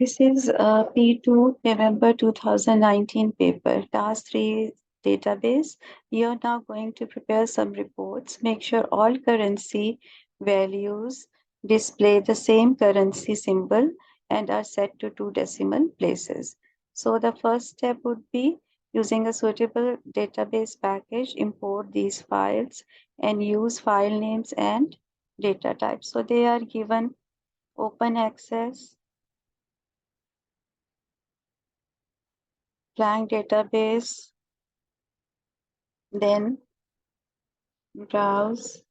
This is a P2 November 2019 paper, Task 3 database. You're now going to prepare some reports. Make sure all currency values display the same currency symbol and are set to 2 decimal places. So the first step would be using a suitable database package, import these files and use file names and data types. So they are given open access, blank database, then browse.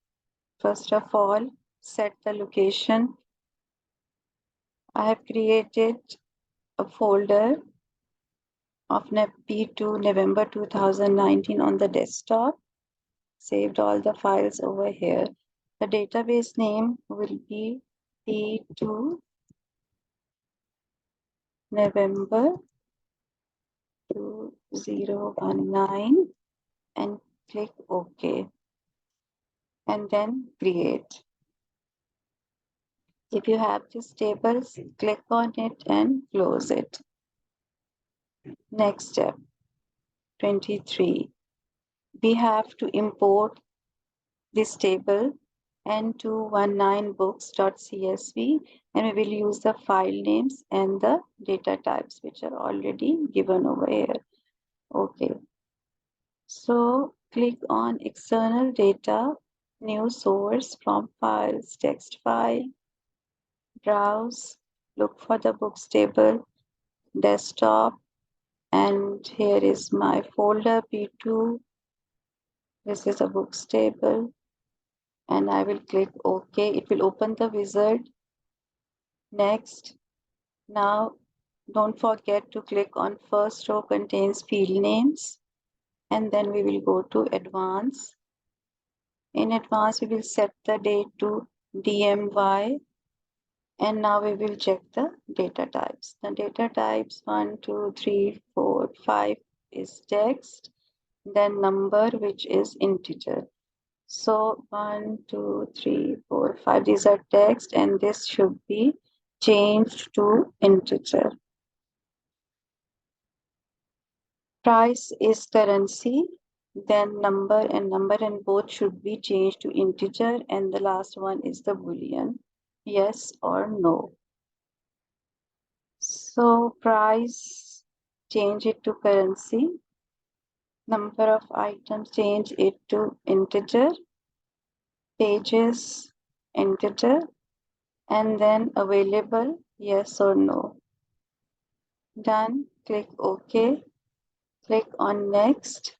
First of all, set the location. I have created a folder of P2 November 2019 on the desktop, saved all the files over here. The database name will be P2 November 2019 and click OK and then create. If you have this table, click on it and close it. Next step, 23. We have to import this table n219books.csv and we will use the file names and the data types which are already given over here. Okay. So click on external data, new source from files, text file, browse, look for the books table, desktop, and here is my folder P2. This is a books table and I will click OK. It will open the wizard. Next. Now don't forget to click on first row contains field names and then we will go to advanced. In advanced, we will set the date to DMY and now we will check the data types. The data types 1, 2, 3, 4, 5 is text, then number which is integer. So 1, 2, 3, 4, 5, these are text and this should be changed to integer. Price is currency, then number and both should be changed to integer and the last one is the boolean, yes or no. So price, change it to currency. Number of items, change it to integer. Pages, integer. And then available, yes or no. Done, click OK. Click on next.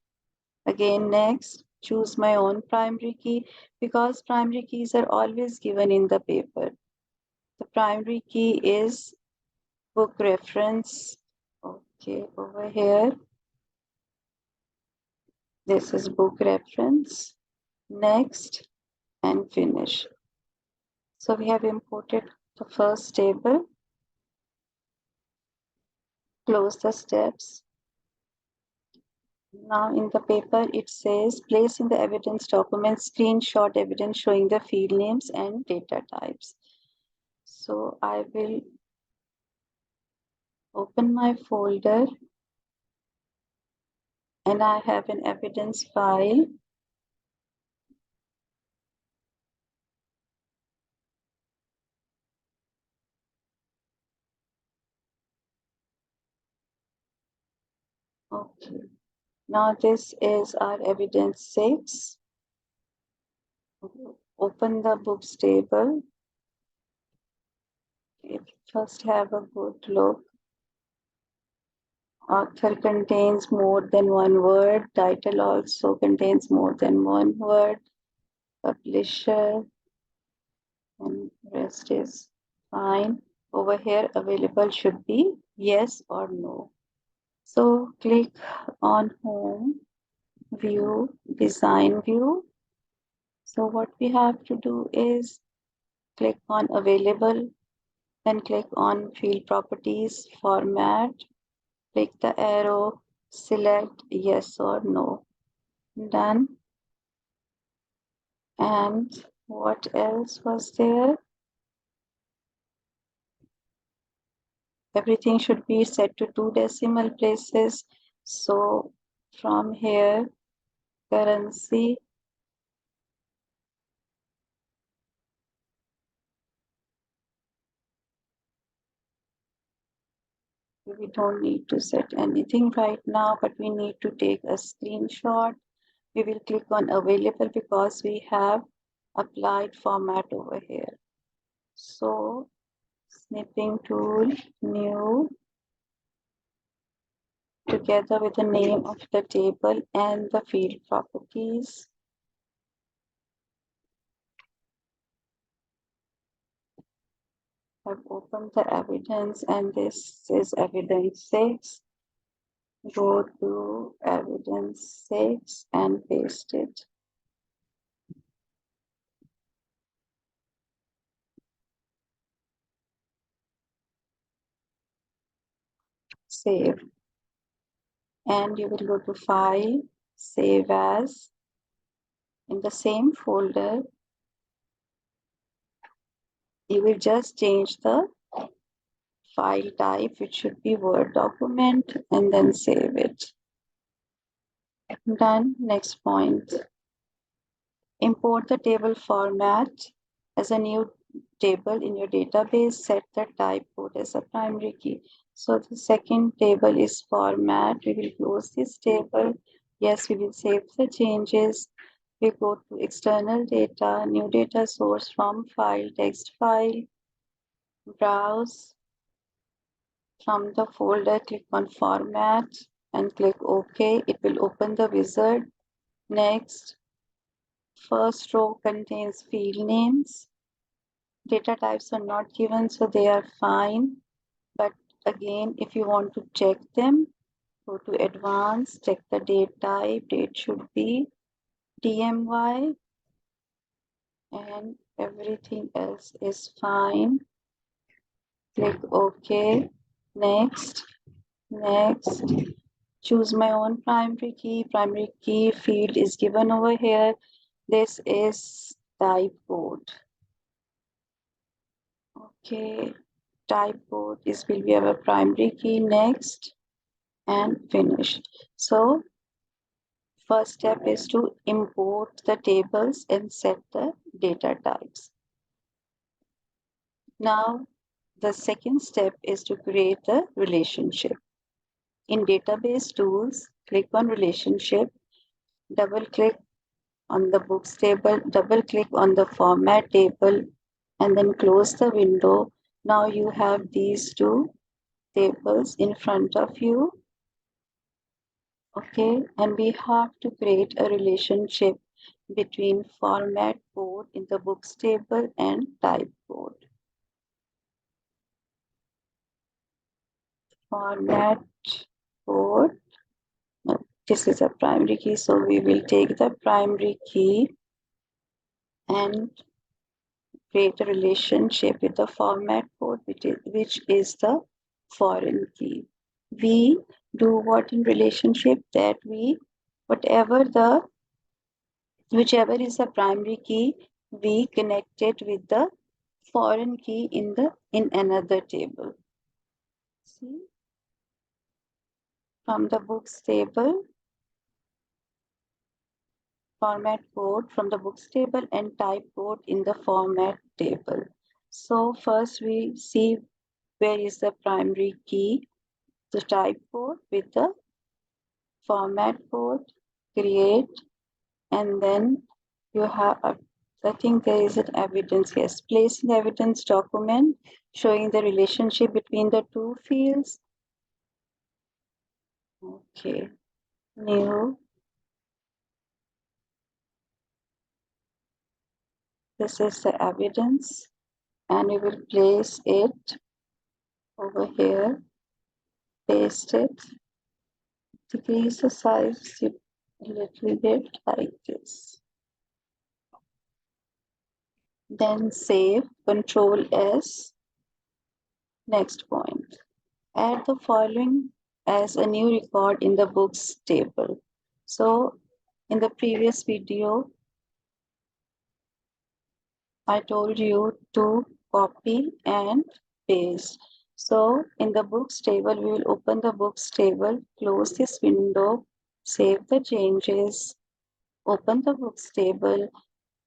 Again next. Choose my own primary key because primary keys are always given in the paper. The primary key is book reference. Okay, over here. This is book reference. Next and finish. So we have imported the first table. Close the steps. Now in the paper it says place in the evidence document screenshot evidence showing the field names and data types. So I will open my folder and I have an evidence file. Okay. Now this is our evidence 6. Open the books table. First have a good look. Author contains more than one word. Title also contains more than one word. Publisher and rest is fine. Over here available should be yes or no. So click on home, view, design view. So what we have to do is click on available, then click on field properties, format, click the arrow, select yes or no. Done. And what else was there? everything should be set to 2 decimal places. So from here, currency, we don't need to set anything right now, but we need to take a screenshot. We will click on available because we have applied format over here. So snipping tool, new, together with the name of the table and the field properties. I've opened the evidence and this is evidence 6. Go to evidence 6 and paste it. Save. And you will go to File, Save As. In the same folder, you will just change the file type, which should be Word document, and then save it. Done. Next point. Import the table format as a new table in your database. Set the type code as a primary key. So the second table is format. We will close this table. Yes, we will save the changes. We go to external data, new data source from file, text file, browse. From the folder, click on format and click OK. It will open the wizard. Next, first row contains field names. Data types are not given, so they are fine. But again, if you want to check them, go to advanced, check the date type. Date should be DMY and everything else is fine. Click OK. Next, next. Choose my own primary key. Primary key field is given over here. This is type code. Okay, type code is will be our primary key. Next and finish. So first step is to import the tables and set the data types. Now the second step is to create a relationship. In database tools, click on relationship, double click on the books table, double click on the format table, and then close the window. Now you have these two tables in front of you. Okay, and we have to create a relationship between format code in the books table and type code. Format code. No, this is a primary key, so we will take the primary key and create a relationship with the format code, which is the foreign key. We do what in relationship that we, whichever is the primary key, we connect it with the foreign key in another table. See, from the books table, format code from the books table and type code in the format table. So first we see where is the primary key, the type code with the format code, create, and then you have, I think there is an evidence, yes, place in the evidence document showing the relationship between the two fields. Okay, new. This is the evidence, and we will place it over here, paste it, decrease the size a little bit like this. Then save, Control S. Next point, add the following as a new record in the books table. So in the previous video, I told you to copy and paste. So in the books table, we will open the books table, close this window, save the changes, open the books table,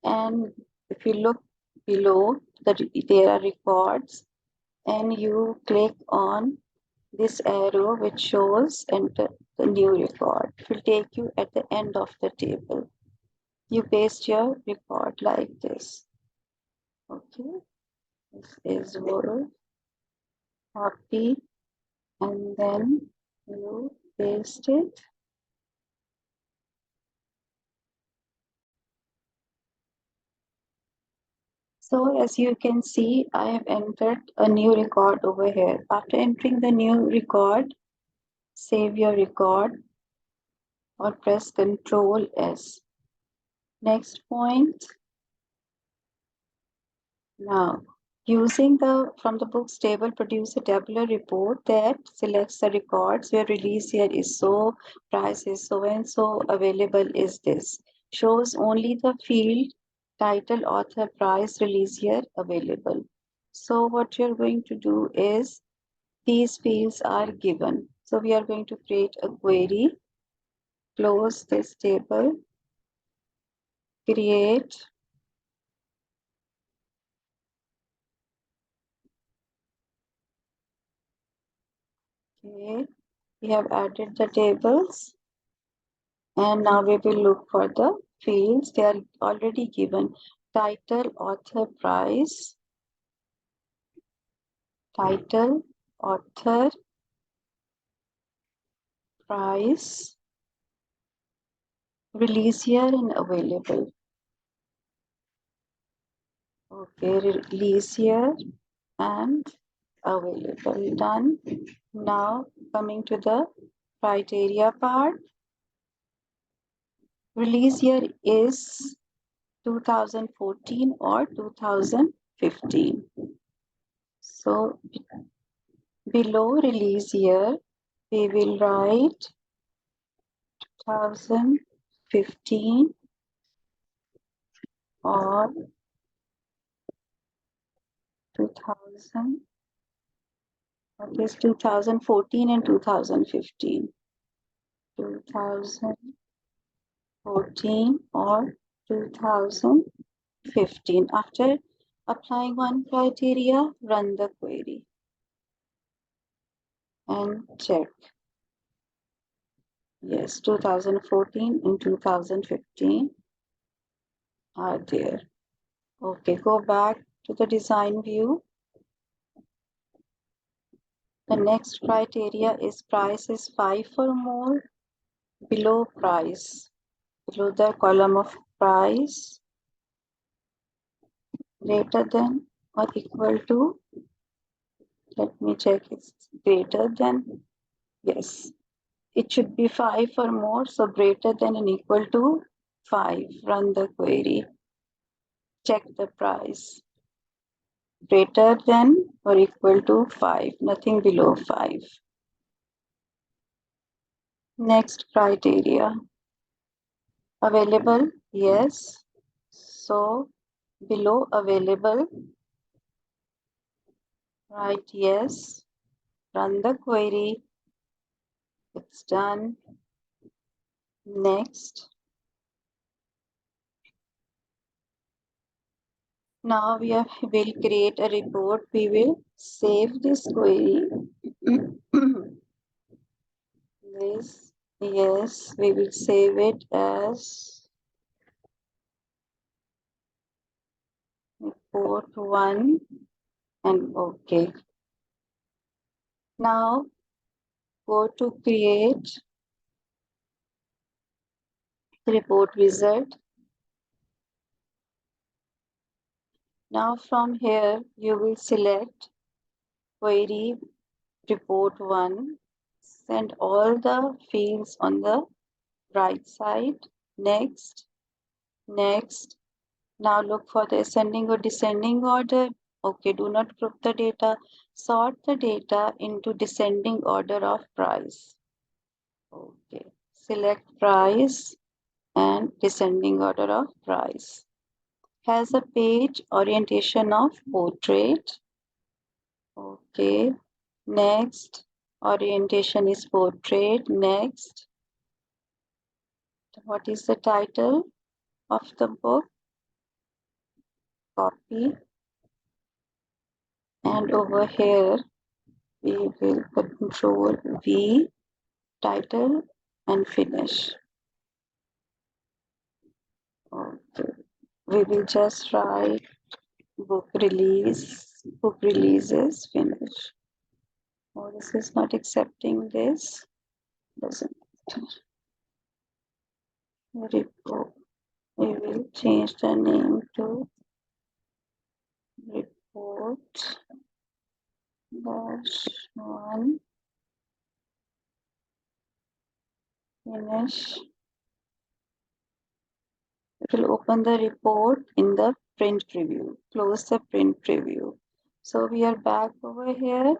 and if you look below, there are records, and you click on this arrow which shows enter the new record. It will take you at the end of the table. You paste your record like this. Okay, this is word, copy, and then you paste it. So as you can see, I have entered a new record over here. After entering the new record, save your record or press Ctrl S. Next point. Now, using the from the books table, produce a tabular report that selects the records where release year is so, price is so and so, available is this. Shows only the field, title, author, price, release year available. So what you're going to do is these fields are given. So we are going to create a query, close this table, create. Okay, we have added the tables. And now we will look for the fields. They are already given. Title, author, price, title, author, price, release year and available. Okay, release year and available. Done. Now coming to the criteria part. Release year is 2014 or 2015. So below release year, we will write 2015 or 2000. What is 2014 and 2015? 2014 or 2015. After applying one criteria, run the query and check. Yes, 2014 and 2015 are there. Okay, go back to the design view. The next criteria is price is 5 or more. Below price, below the column of price, greater than or equal to, let me check, it's greater than, yes, it should be 5 or more, so greater than and equal to 5. Run the query, check the price, greater than or equal to 5, nothing below 5. Next criteria, available, yes, so below available, write yes, run the query, it's done. Next. Now will create a report. We will save this query. This, yes, we will save it as report 1 and okay. Now go to create report wizard. Now from here you will select query report 1, send all the fields on the right side. Next, next. Now look for the ascending or descending order. Okay, do not group the data. Sort the data into descending order of price. Okay, select price and descending order of price. Has a page orientation of portrait. Okay, Next, orientation is portrait. Next, what is the title of the book? Copy. And over here, we will control V, title, and finish. Okay. We will just write book releases, finish. Oh, this is not accepting this. Doesn't matter. Report. We will change the name to report dash one finish. It will open the report in the print preview. Close the print preview. So we are back over here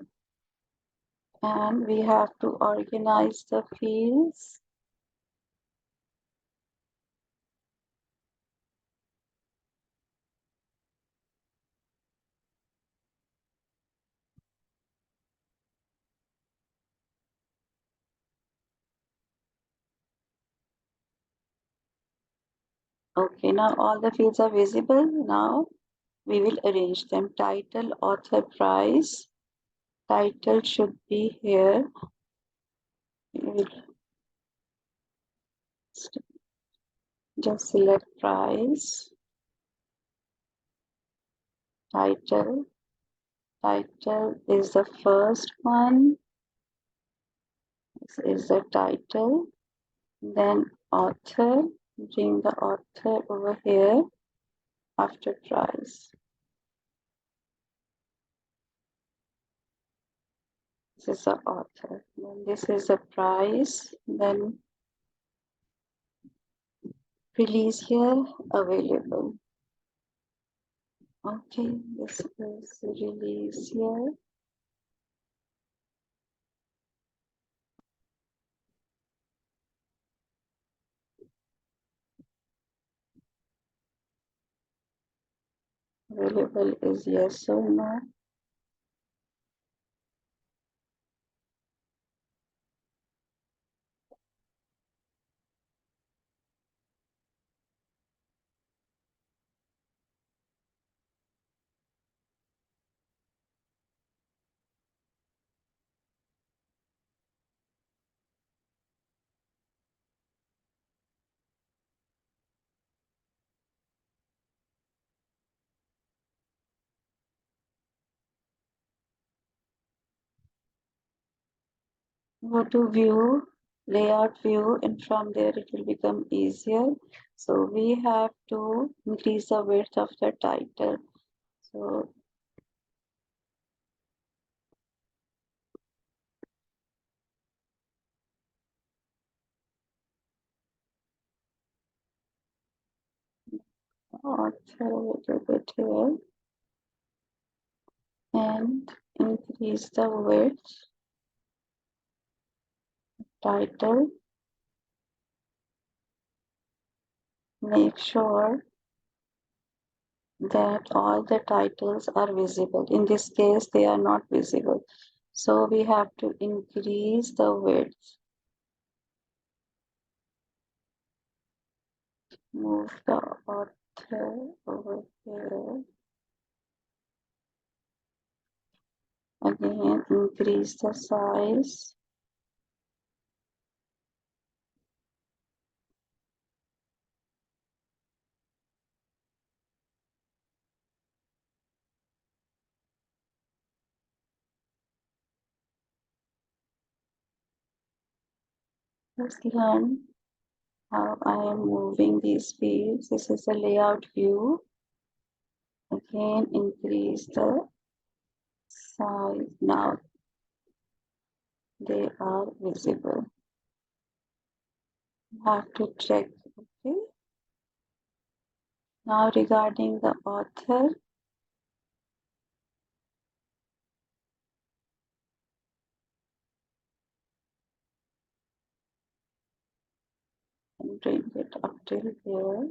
and we have to organize the fields. Okay, now all the fields are visible. Now we will arrange them. Title, author, price. Title should be here. We will just select price. Title. Title is the first one. This is the title. Then author. Bring the author over here after price. This is the author. Then this is the price. Then release here available. Okay, this is release here. Available is yes or no. Go to view, layout view, and from there it will become easier. So we have to increase the width of the title. So author a little bit here and increase the width. Title. Make sure that all the titles are visible. In this case, they are not visible. So we have to increase the width. Move the author over here. Again, increase the size. Let's learn how I am moving these fields. This is the layout view. Again, increase the size. Now they are visible. Have to check. Okay. Now regarding the author, and bring it up till here.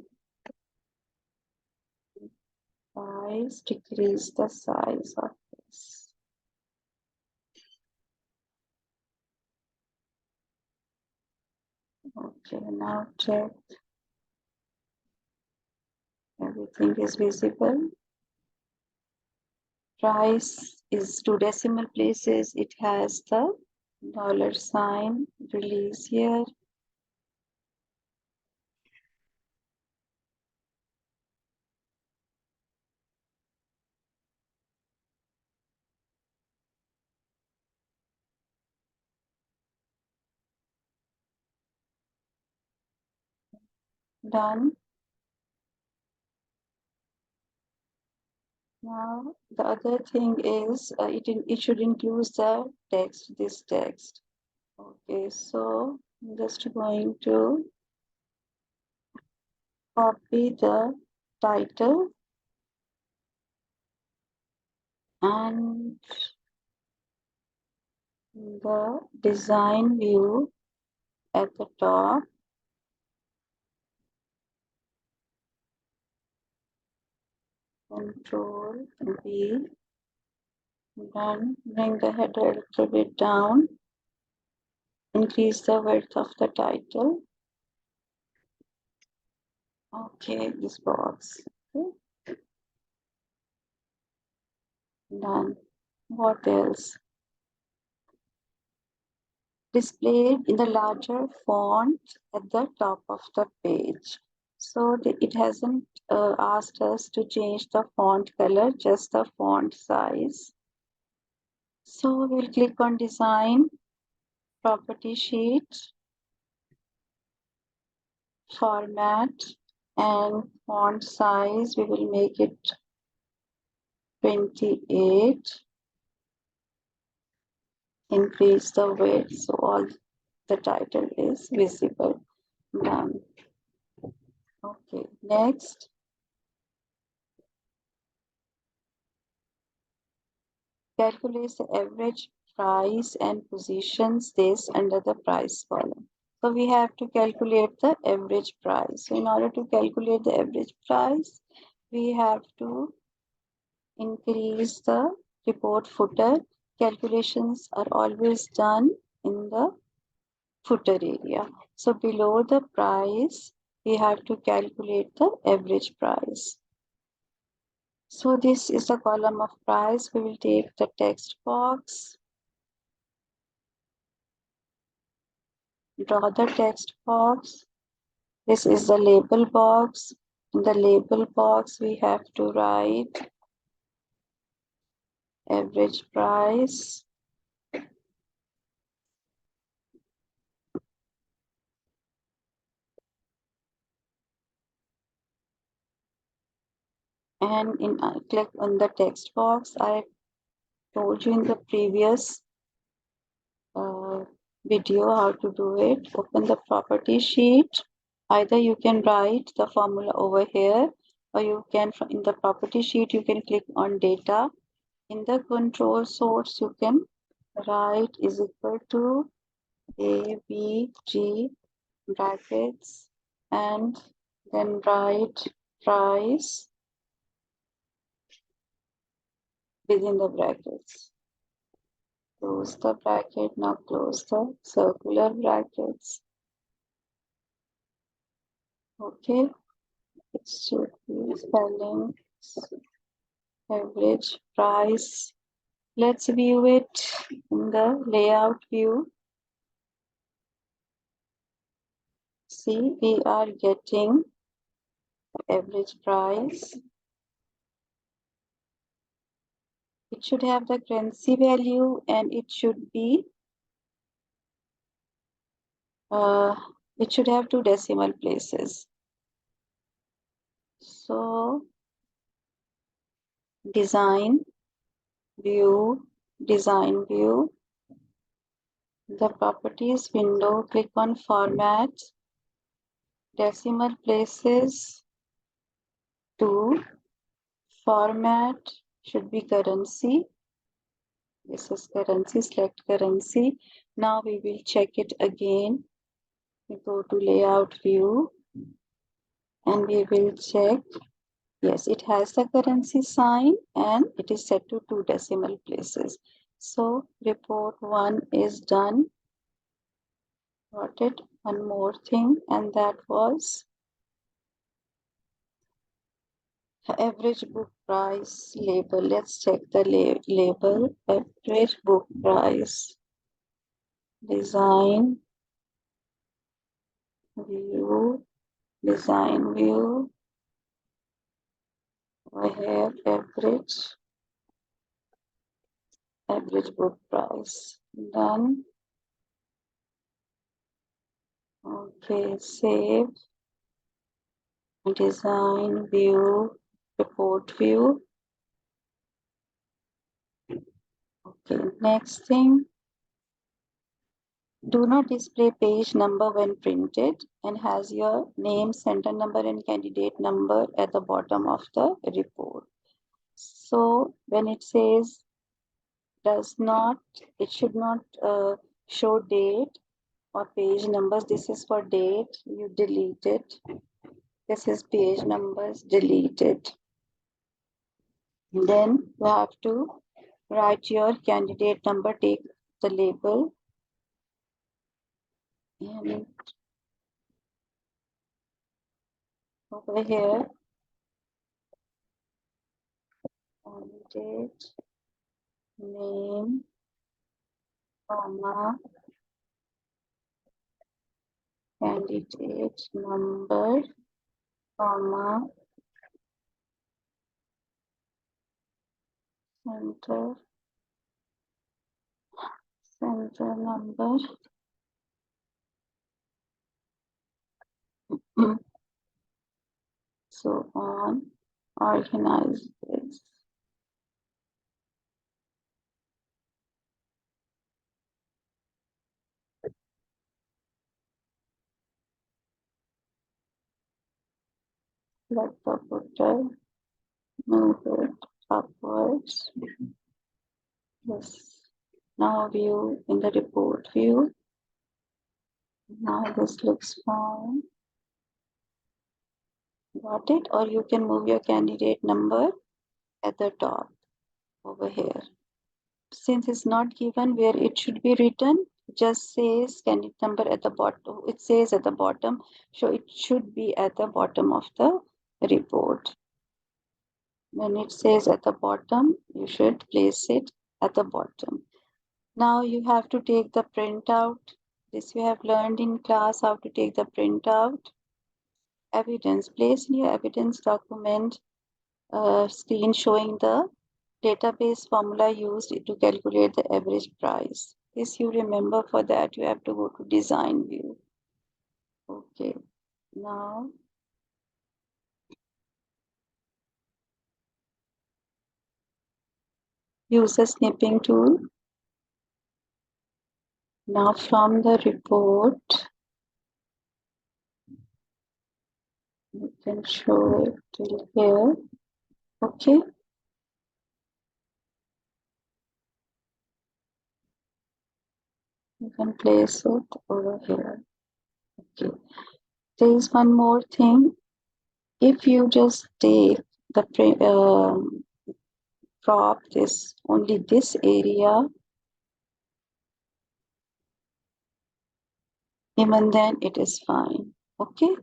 Size, decrease the size of this. Okay, now check. Everything is visible. Price is two decimal places. It has the dollar sign. Release here. Done. Now the other thing is it should include the text, this text. Okay, so I'm just going to copy the title and the design view at the top. Control V. Then bring the header a little bit down. Increase the width of the title. Okay, this box. Okay. Done. What else? Displayed in the larger font at the top of the page. So it hasn't asked us to change the font color, just the font size. So we'll click on design, property sheet, format, and font size. We will make it 28. Increase the width so all the title is visible. Done. Okay, next. Calculate the average price and positions this under the price column. So we have to calculate the average price. So in order to calculate the average price, we have to increase the report footer. Calculations are always done in the footer area. So below the price, we have to calculate the average price. So this is the column of price. We will take the text box, draw the text box. This is the label box. In the label box, we have to write average price. And click on the text box. I told you in the previous video how to do it. Open the property sheet. Either you can write the formula over here, or you can, in the property sheet, you can click on data. In the control source, you can write is equal to ABG brackets and then write price within the brackets. Close the bracket. Now close the circular brackets. Okay, it should be spelling average price. Let's view it in the layout view. See, we are getting average price. It should have the currency value and it should be it should have two decimal places. So design view, the properties window, click on format, decimal places to format should be currency. This is currency, select currency. Now we will check it again. We go to layout view and we will check. Yes, it has the currency sign and it is set to two decimal places. So report 1 is done. Got it. One more thing, and that was average book price label. Let's check the label. Average book price. Design view. Design view. I have average book price. Done. Okay, save. Design view. Report view. Okay, next thing. Do not display page number when printed and has your name, center number, and candidate number at the bottom of the report. So when it says does not, it should not show date or page numbers. This is for date, you delete it. This is page numbers, delete it. Then you have to write your candidate number, take the label, and over here, candidate name, comma, candidate number, comma, center, center number, so on. Organize this. Let the footer move it upwards. Yes. Now view in the report view. Now this looks fine. Got it? Or you can move your candidate number at the top over here. Since it's not given where it should be written, just says candidate number at the bottom. It says at the bottom, so it should be at the bottom of the report. When it says at the bottom, you should place it at the bottom. Now you have to take the printout. This you have learned in class how to take the printout. Evidence. Place in your evidence document screen showing the database formula used to calculate the average price. This you remember. For that you have to go to design view. Okay, now use the snipping tool. Now from the report, you can show it till here. Okay. You can place it over here. Okay. There is one more thing. If you just take the crop this only this area, even then it is fine. Okay.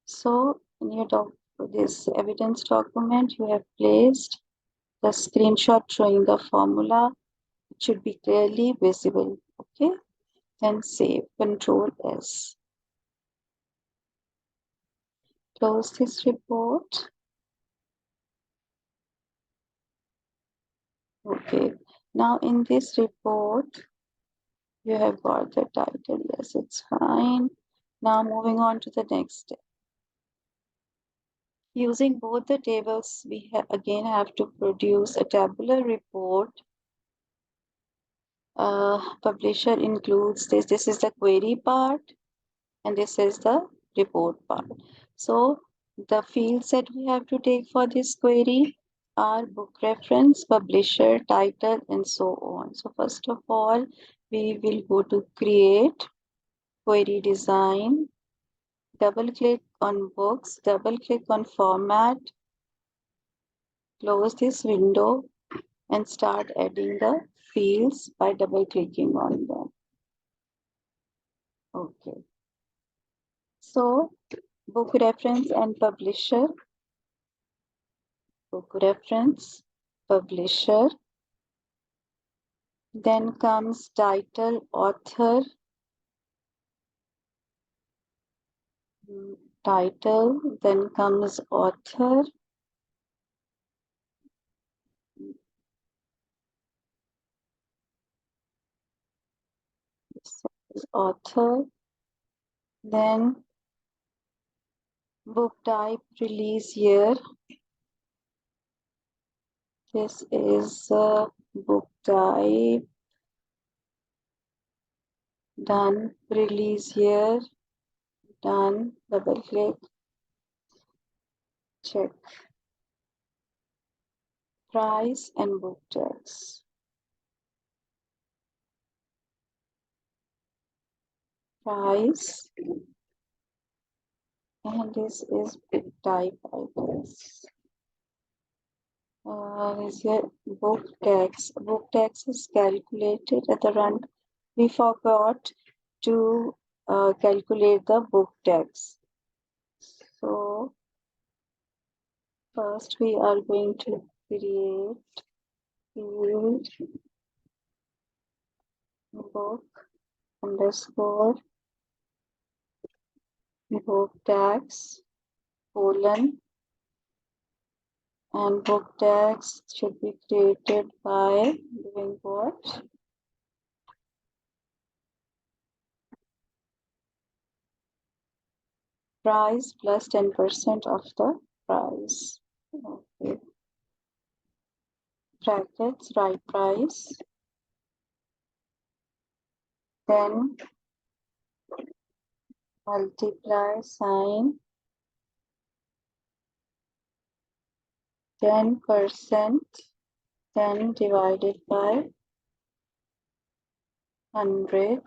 So in your this evidence document, you have placed the screenshot showing the formula. It should be clearly visible. Okay. Then save. Control S. Close this report. Okay. Now in this report, you have got the title. Yes, it's fine. Now moving on to the next step. Using both the tables, we again have to produce a tabular report. Publisher includes this. This is the query part, and this is the report part. So the fields that we have to take for this query are book reference, publisher, title, and so on. So first of all, we will go to create, query design, double click on books, double click on format, close this window and start adding the fields by double clicking on them. Okay. So book reference and publisher. Book reference, publisher. Then comes title, author, title. Then comes author. This is author. Then book type, release year. This is book type. Done. Release year. Done. Double click. Check. Price and book tags. Price. And this is book type, I guess. Is here book tax. Book tax is calculated at the run. We forgot to calculate the book tax. So first we are going to create field book underscore book tax colon, and book tax should be created by doing what? Price plus 10% of the price. Okay. Brackets, write price. Then multiply sign 10%, then divided by 100.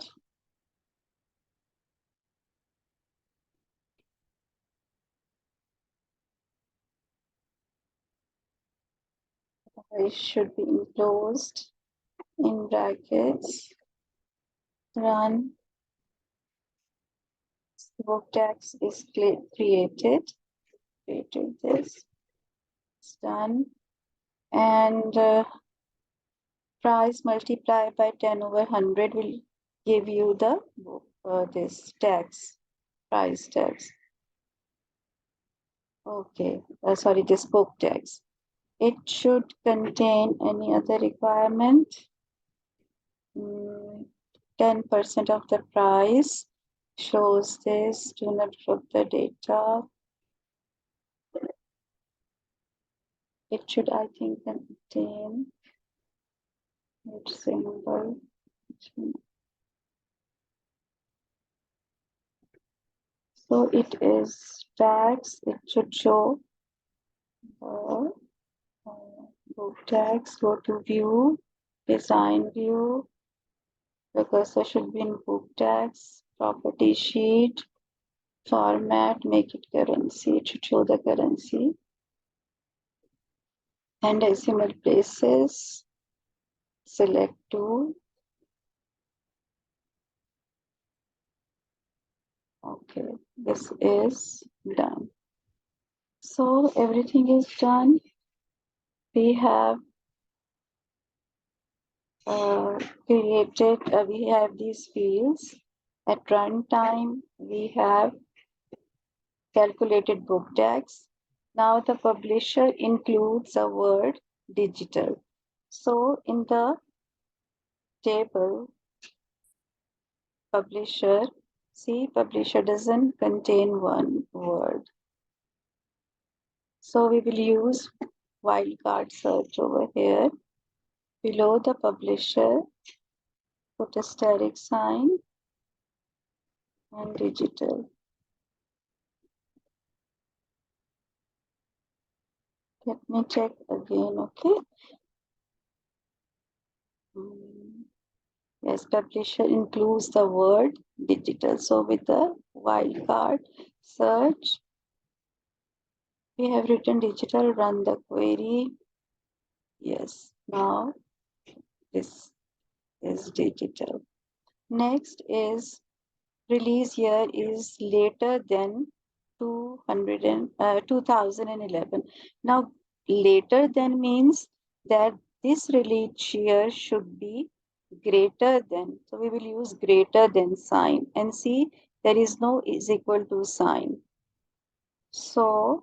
It should be enclosed in brackets. Run. Book tax is created. Created this. It's done. And price multiplied by 10 over 100 will give you the this tax, price tax. Okay, sorry, this book tax. It should contain any other requirement. 10% of the price shows this. Do not put the data. It should, I think, contain its symbol. So it is tax. It should show book tax. Go to view, design view. The cursor should be in book tax, property sheet, format, make it currency. It should show the currency. And decimal places. Select tool. Okay, this is done. So everything is done. We have we have these fields. At runtime, we have calculated book tax. Now the publisher includes a word digital. So in the table, publisher, see, publisher doesn't contain one word. So we will use wildcard search over here. Below the publisher, put a static sign and digital. Let me check again, okay? Yes, publisher includes the word digital. So with the wildcard search, we have written digital, run the query. Yes, now this is digital. Next is release year is later than 2011. Now, later than means that this release year should be greater than. So we will use greater than sign, and see there is no is equal to sign. So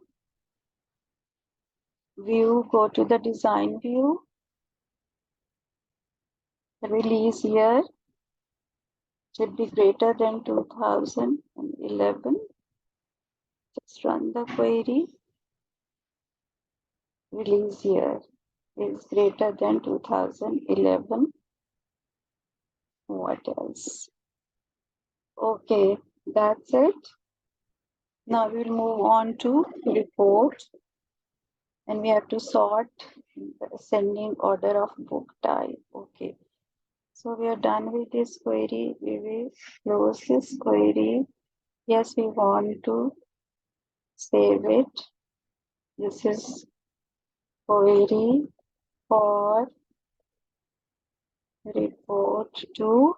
view, go to the design view, release year should be greater than 2011. Just run the query. Release year is greater than 2011. What else? Okay, that's it. Now we'll move on to report, and we have to sort the ascending order of book type. Okay, so we are done with this query. We will close this query. Yes, we want to save it. This is query for report 2,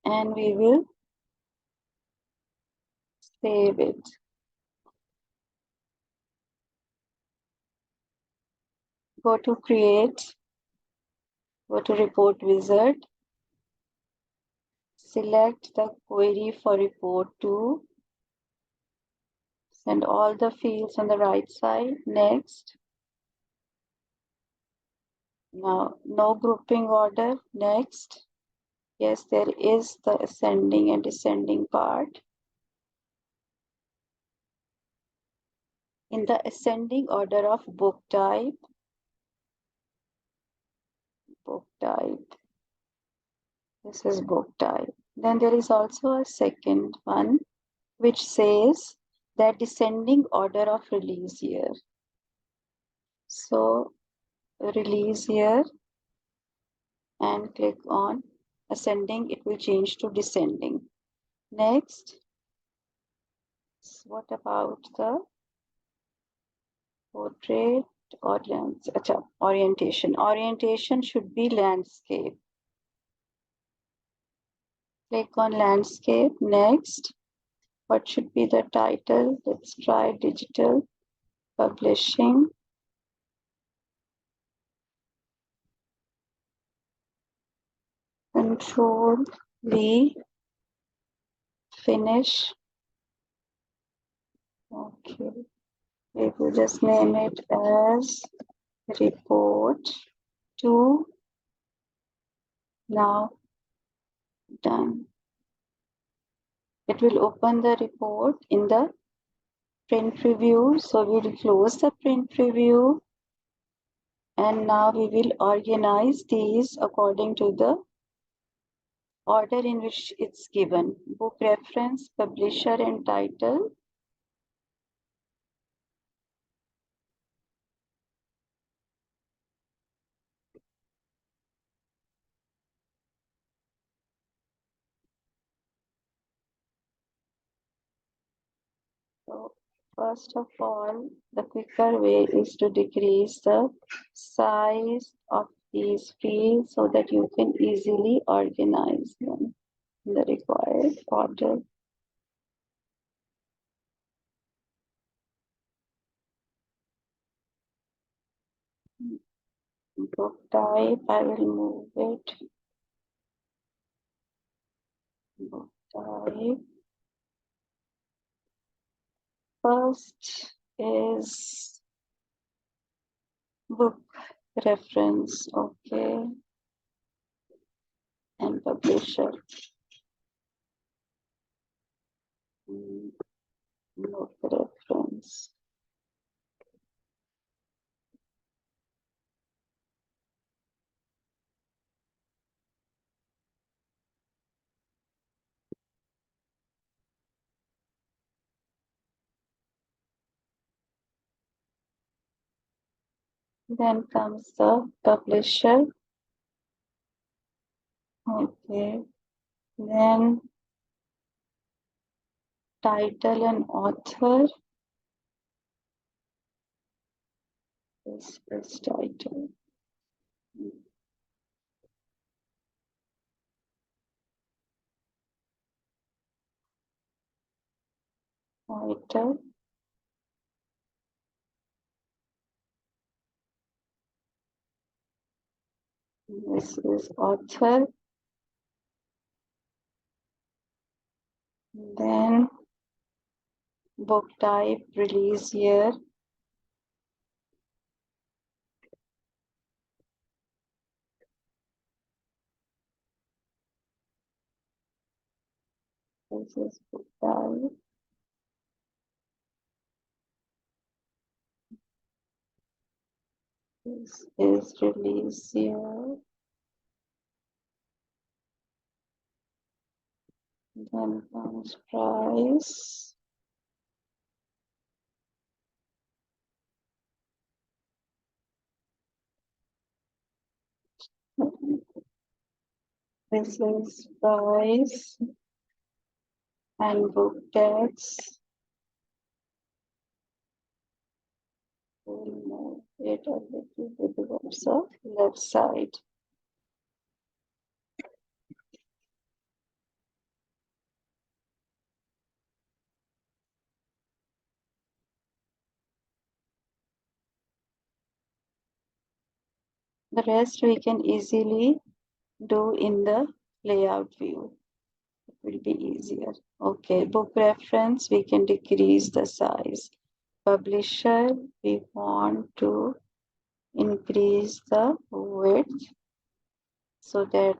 and we will save it. Go to create, go to report wizard, select the query for report 2, send all the fields on the right side. Next. Now, no grouping order. Next. Yes, there is the ascending and descending part. In the ascending order of book type, this is book type. Then there is also a second one which says that descending order of release year. So release year and click on ascending, it will change to descending. Next, what about the portrait or orientation? Orientation should be landscape. Click on landscape. Next, what should be the title? Let's try digital publishing. Control V, finish. Okay, we will just name it as report 2. Now done. It will open the report in the print preview. So we will close the print preview, and now we will organize these according to the order in which it's given. Book reference, publisher, and title. So first of all, the quicker way is to decrease the size of these fields so that you can easily organize them in the required order. Book type, I will move it. Book type. First is book reference, okay, and publisher. Book reference. Then comes the publisher. Okay. Then title and author. This is title. Mm, Title. This is author. Then book type, release year. This is book type. This is release year. Then comes price. This is price and book text. We'll move it a little bit towards the left side. The rest we can easily do in the layout view. It will be easier. Okay, book reference, we can decrease the size. Publisher, we want to increase the width so that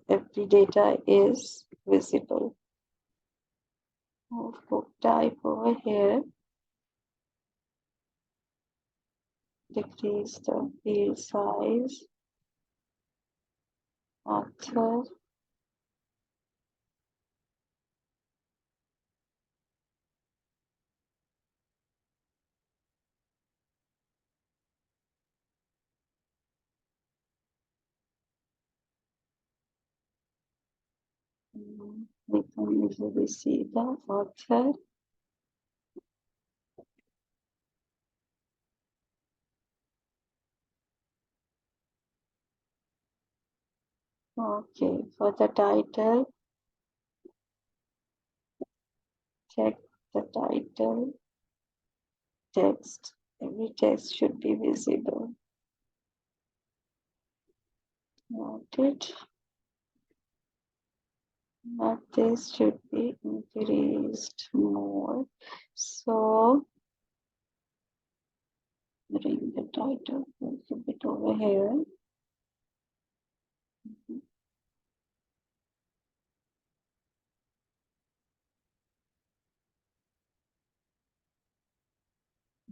every data is visible. Move book type over here. Decrease the field size. Author. We can easily see the author. Okay, for the title, check the title text. Every text should be visible. Noted. But this should be increased more. So bring the title a little bit over here.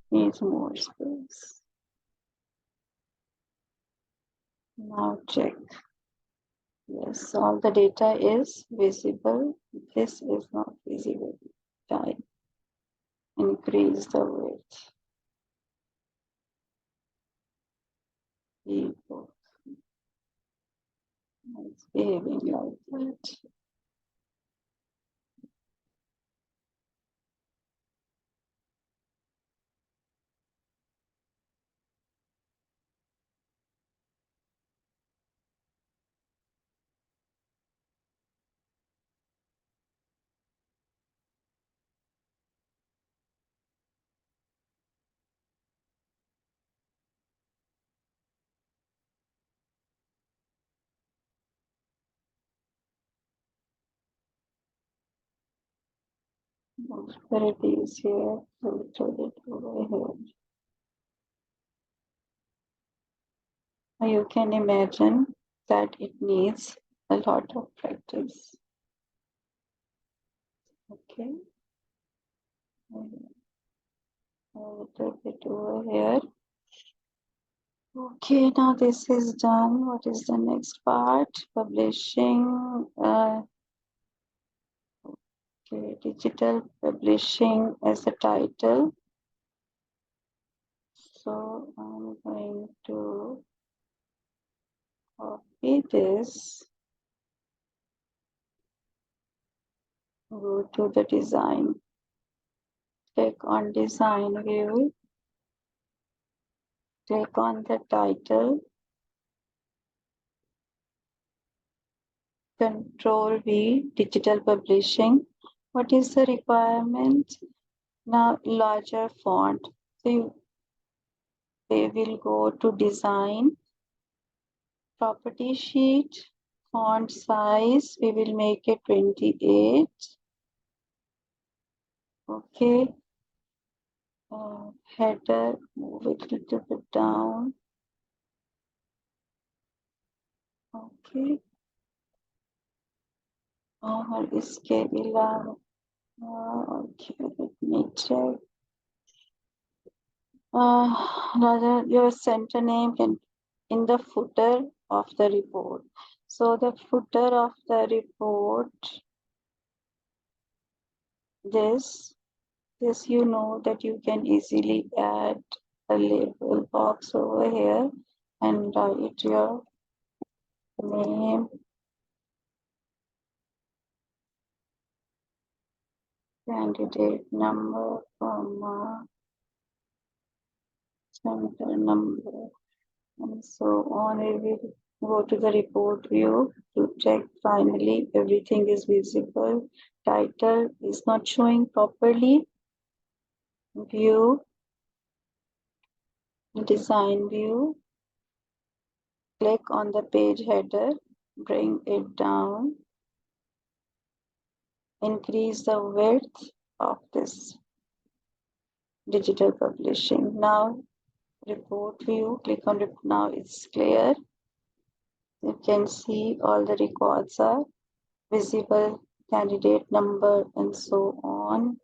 Needs more space. Now check. Yes, all the data is visible. This is not visible. Type. Increase the width. Ebook. It's behaving like that. Where it is here, we'll throw it over here. Now you can imagine that it needs a lot of practice. Okay. A little bit over here. Okay, now this is done. What is the next part? Publishing. Okay, digital publishing as a title. So I'm going to copy this. Go to the design. Click on design view. Click on the title. Control V, digital publishing. What is the requirement? Now larger font. So we will go to design, property sheet, font size, we will make it 28. Okay. Header, move it a little bit down. Okay. और इसके अलावा okay, let me check. Rather, your center name can in the footer of the report. So the footer of the report, this you know that you can easily add a label box over here and write your name, candidate number, comma, center number, and so on. We will go to the report view to check finally everything is visible. Title is not showing properly. View, design view. Click on the page header, bring it down, increase the width of this digital publishing. Now report view, click on it. Now it's clear. You can see all the records are visible, candidate number, and so on.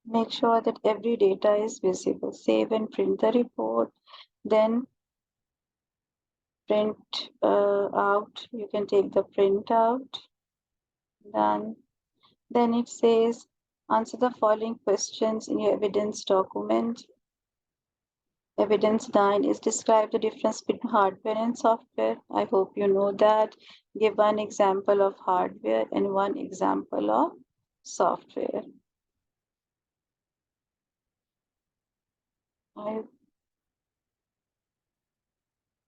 Make sure that every data is visible. Save and print the report. Then print out. You can take the print out. Done. Then it says, answer the following questions in your evidence document. Evidence 9 is describe the difference between hardware and software. I hope you know that. Give one example of hardware and one example of software. I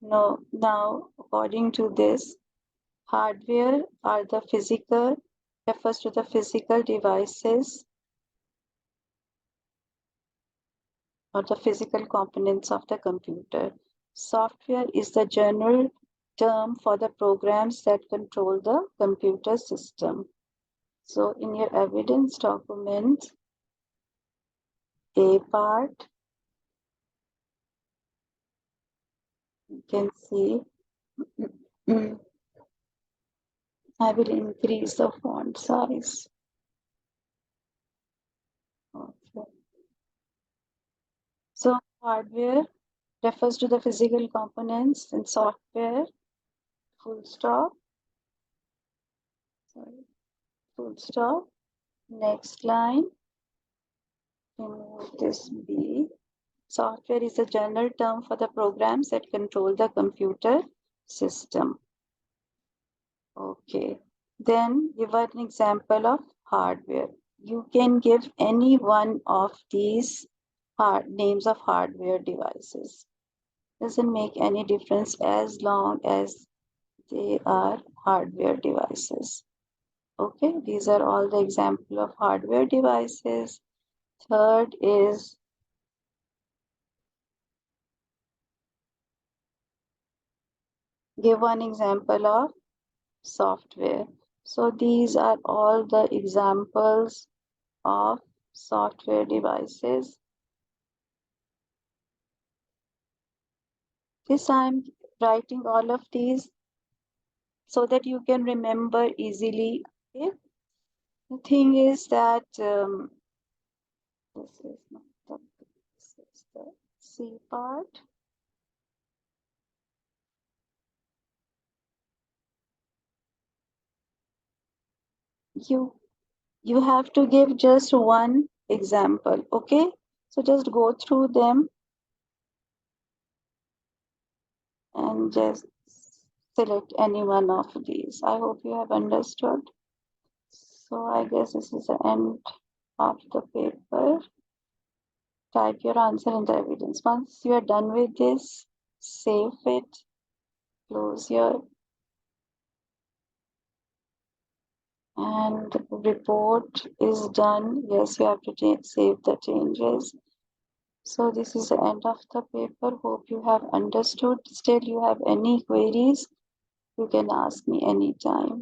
know now, according to this, hardware are the physical, refers to the physical devices or the physical components of the computer. Software is the general term for the programs that control the computer system. So in your evidence document, A part, you can see, I will increase the font size. Okay. So hardware refers to the physical components, and software, full stop, sorry, full stop. Next line, remove this B. Software is a general term for the programs that control the computer system. Okay. Then give an example of hardware. You can give any one of these names of hardware devices. Doesn't make any difference as long as they are hardware devices. Okay, these are all the example of hardware devices. Third is give one example of software. So these are all the examples of software devices. This I'm writing all of these so that you can remember easily. Okay? The thing is that this is not the, this is the C part. You have to give just one example, okay? So just go through them and just select any one of these. I hope you have understood. So I guess this is the end of the paper. Type your answer in the evidence. Once you are done with this, save it, close your And report is done. Yes, you have to save the changes. So this is the end of the paper. Hope you have understood. Still you have any queries, you can ask me anytime.